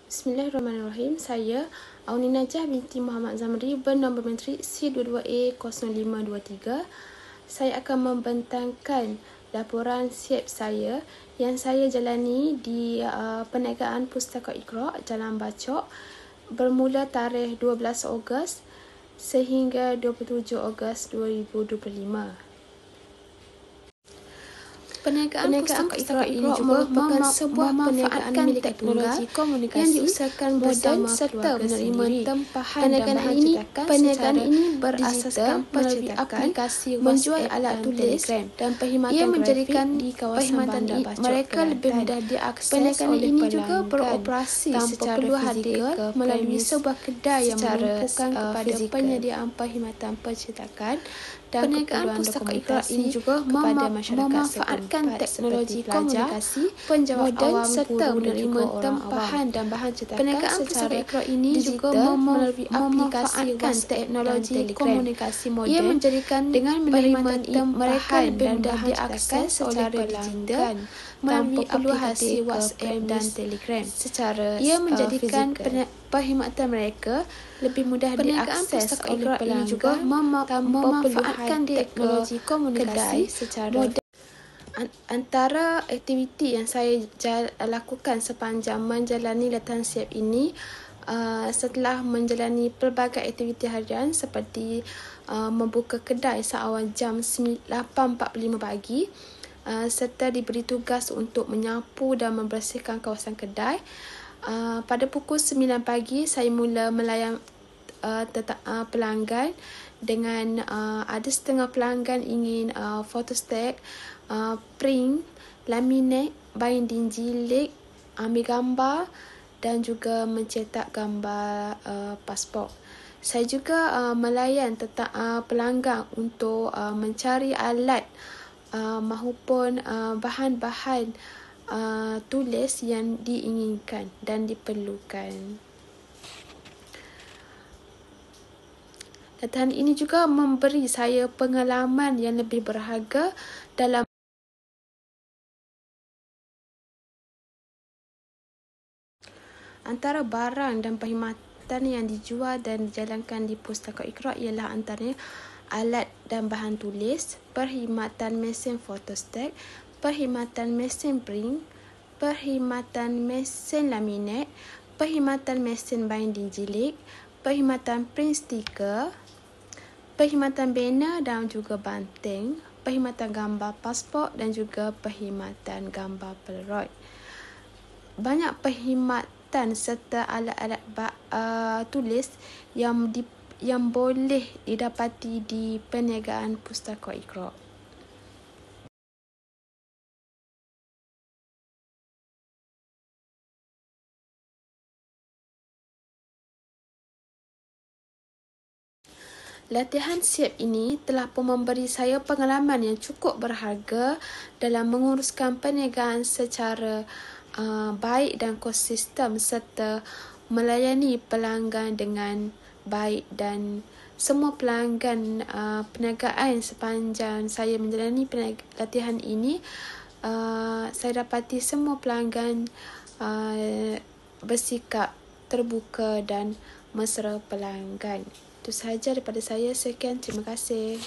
Bismillahirrahmanirrahim. Saya Auni Najah binti Muhammad Zamri bernombor menteri C22A0523. Saya akan membentangkan laporan siap saya yang saya jalani di perniagaan Pustaka Iqra Jalan Bacok bermula tarikh 12 Ogos sehingga 27 Ogos 2025. Perniagaan Pustaka Iqra ini juga merupakan sebuah perniagaan milik teknologi komunikasi yang diusahakan bersama serta menerima tempahan dan bahan cetakan. Perniagaan ini berasaskan melalui aplikasi menjual alat tulis dan perkhidmatan menjadikan di kawasan Bandar Bacok mereka lebih mudah diakses. Perniagaan ini juga beroperasi tanpa perlu hadir melalui sebuah kedai yang menumpukan kepada penyediaan perkhidmatan percetakan. Dan perniagaan Pustaka Iqra ini juga memanfaatkan teknologi komunikasi, penjawat awam, serta menerima tempahan dan bahan cetakan. Perniagaan Pustaka Iqra ini juga melalui aplikasi teknologi komunikasi moden. Ia menjadikan dengan menerima mereka lebih mudah diakses secara digital melalui aplikasi WhatsApp dan Telegram. Ia menjadikan perkhidmatan mereka lebih mudah diakses oleh pelanggan ini juga memanfaatkan teknologi komunikasi secara moden. Antara aktiviti yang saya lakukan sepanjang menjalani latihan siap ini, setelah menjalani pelbagai aktiviti harian seperti membuka kedai seawal jam 8.45 pagi, serta diberi tugas untuk menyapu dan membersihkan kawasan kedai. Pada pukul 9 pagi, saya mula melayan pelanggan dengan ada setengah pelanggan ingin photostat, print, laminate, binding jilid, ambil gambar dan juga mencetak gambar pasport. Saya juga melayan pelanggan untuk mencari alat maupun bahan-bahan tulis yang diinginkan dan diperlukan. Latihan ini juga memberi saya pengalaman yang lebih berharga dalam antara barang dan perkhidmatan yang dijual dan dijalankan di Pustaka Iqra ialah antaranya alat dan bahan tulis, perkhidmatan mesin photostat, perkhidmatan mesin print, perkhidmatan mesin laminate, perkhidmatan mesin binding jilid, perkhidmatan print stiker, perkhidmatan banner dan juga banting, perkhidmatan gambar pasport dan juga perkhidmatan gambar Polaroid. Banyak perkhidmatan serta alat-alat tulis yang boleh didapati di perniagaan Pustaka Iqra. Latihan siap ini telah pun memberi saya pengalaman yang cukup berharga dalam menguruskan perniagaan secara baik dan konsisten serta melayani pelanggan dengan baik, dan semua pelanggan perniagaan sepanjang saya menjalani latihan ini, saya dapati semua pelanggan bersikap terbuka dan mesra pelanggan. Itu sahaja daripada saya. Sekian, terima kasih.